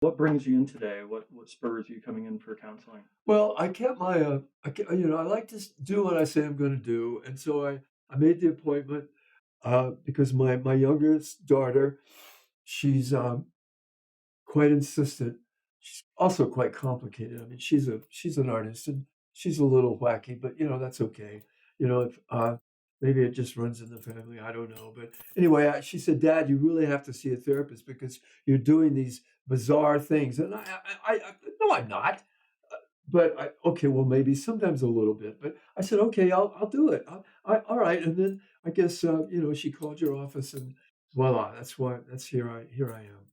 What brings you in today? What spurs you coming in for counseling? Well, I kept my, I like to do what I say I'm going to do, and so I made the appointment because my youngest daughter, she's quite insistent. She's also quite complicated. I mean, she's an artist and she's a little wacky, but that's okay. If maybe it just runs in the family. I don't know, but anyway, she said, "Dad, you really have to see a therapist because you're doing these bizarre things." And no, I'm not. But okay, well, maybe sometimes a little bit. But I said, okay, I'll do it. All right. And then I guess she called your office, and voila, that's here I am.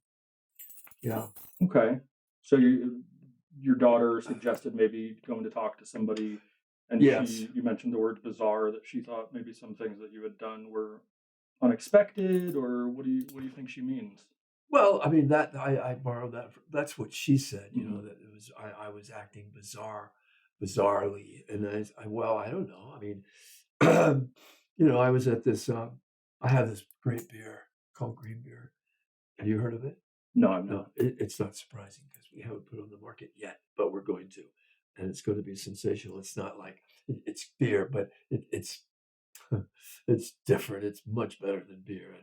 Yeah. Okay. So your daughter suggested maybe going to talk to somebody, and Yes. you mentioned the word bizarre, that she thought maybe some things that you had done were unexpected, or what do you think she means? Well, I mean that I borrowed that. That's what she said. Mhm. That it was I was acting bizarrely, and well, I don't know. I mean, I was at this. I have this great beer called Green Beer. Have you heard of it? No, I'm No, not. it's not surprising because we haven't put it on the market yet, but we're going to, and it's going to be sensational. It's not like it's beer, but it's it's different. It's much better than beer,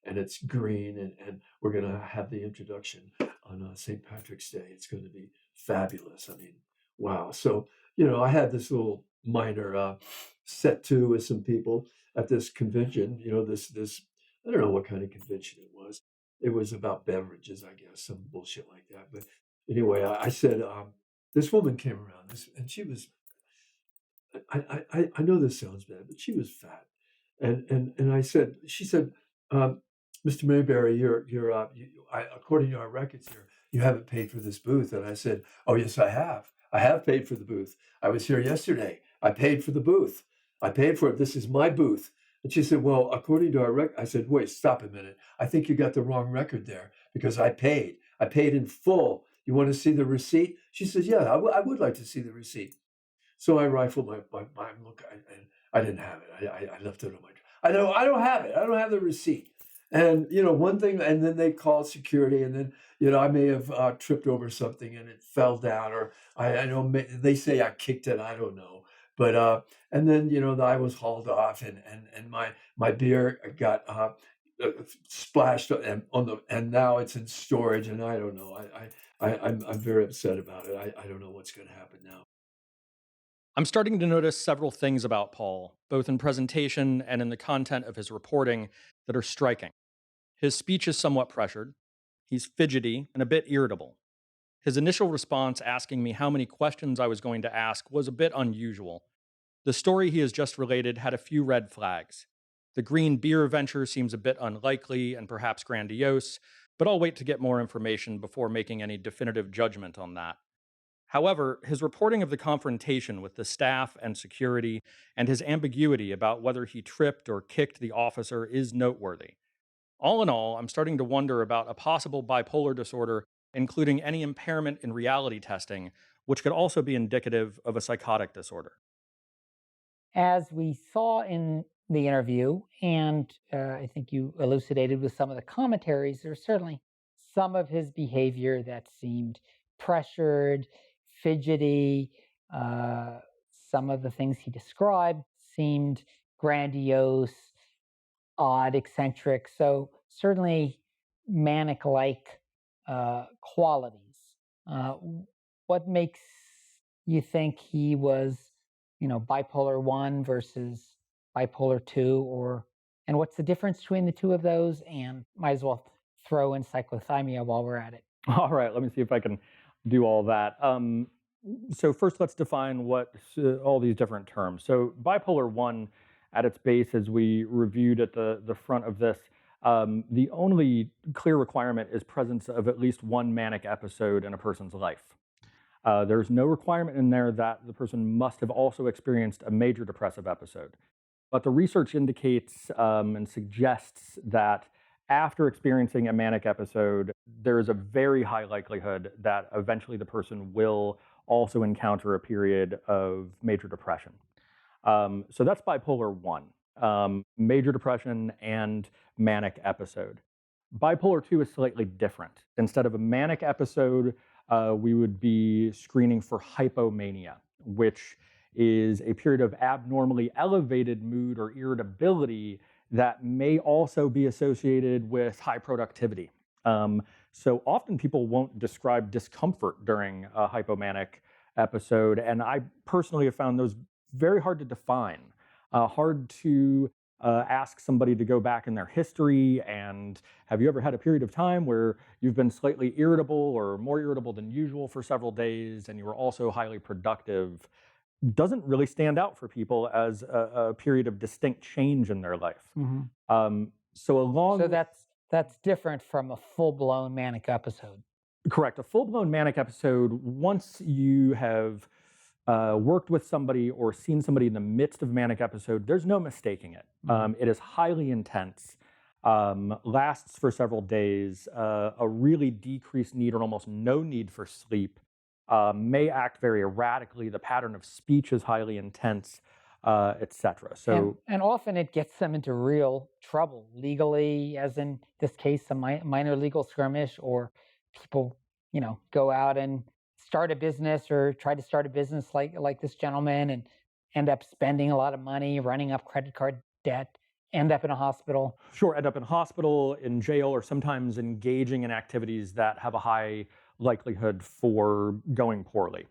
and it's green, and we're gonna have the introduction on St. Patrick's Day. It's going to be fabulous. I mean, wow. So I had this little minor set to with some people at this convention. This I don't know what kind of convention it was. It was about beverages, I guess, some bullshit like that. But anyway, I said, this woman came around, and she was I know this sounds bad, but she was fat, and she said, "Mr. Mayberry, according to our records here, you haven't paid for this booth." And I said, "Oh yes, I have. I have paid for the booth. I was here yesterday. I paid for the booth. I paid for it. This is my booth." And she said, "Well, according to our record," I said, "Wait, stop a minute. I think you got the wrong record there because I paid. I paid in full. You want to see the receipt?" She says, "Yeah, I would like to see the receipt." So I rifled my look. I didn't have it. I left it on my. I don't have it. I don't have the receipt. And one thing, and then they called security, and then I may have tripped over something and it fell down, or I know they say I kicked it. I don't know, but and then I was hauled off, and my beer got uh, splashed and now it's in storage, and I don't know. I'm very upset about it. I don't know what's going to happen now. I'm starting to notice several things about Paul, both in presentation and in the content of his reporting, that are striking. His speech is somewhat pressured. He's fidgety and a bit irritable. His initial response asking me how many questions I was going to ask was a bit unusual. The story he has just related had a few red flags. The green beer venture seems a bit unlikely and perhaps grandiose, but I'll wait to get more information before making any definitive judgment on that. However, his reporting of the confrontation with the staff and security and his ambiguity about whether he tripped or kicked the officer is noteworthy. All in all, I'm starting to wonder about a possible bipolar disorder, including any impairment in reality testing, which could also be indicative of a psychotic disorder. As we saw in the interview, and I think you elucidated with some of the commentaries, there's certainly some of his behavior that seemed pressured, fidgety. Uh, some of the things he described seemed grandiose, odd, eccentric. So certainly manic-like qualities. Uh, what makes you think he was, bipolar one versus bipolar two, and what's the difference between the two of those? And might as well throw in cyclothymia while we're at it. All right, let me see if I can do all that. So first, let's define what all these different terms. So bipolar one, at its base, as we reviewed at the front of this, the only clear requirement is presence of at least one manic episode in a person's life. There's no requirement in there that the person must have also experienced a major depressive episode. But the research indicates and suggests that after experiencing a manic episode, there is a very high likelihood that eventually the person will also encounter a period of major depression. So that's bipolar one, major depression and manic episode. Bipolar 2 is slightly different. Instead of a manic episode, we would be screening for hypomania, which is a period of abnormally elevated mood or irritability that may also be associated with high productivity. So often people won't describe discomfort during a hypomanic episode, and I personally have found those very hard to define, hard to ask somebody to go back in their history and have you ever had a period of time where you've been slightly irritable or more irritable than usual for several days and you were also highly productive? Doesn't really stand out for people as a period of distinct change in their life. Mhm. So along So with that's different from a full-blown manic episode. correct, a full-blown manic episode, once you have worked with somebody or seen somebody in the midst of a manic episode, there's no mistaking it. It is highly intense, lasts for several days, a really decreased need or almost no need for sleep, may act very erratically. The pattern of speech is highly intense, etc. So, And often it gets them into real trouble legally, as in this case, a minor legal skirmish, or people, go out and start a business or try to start a business like this gentleman and end up spending a lot of money, running up credit card debt, end up in a hospital. sure, end up in hospital, in jail, or sometimes engaging in activities that have a high likelihood for going poorly.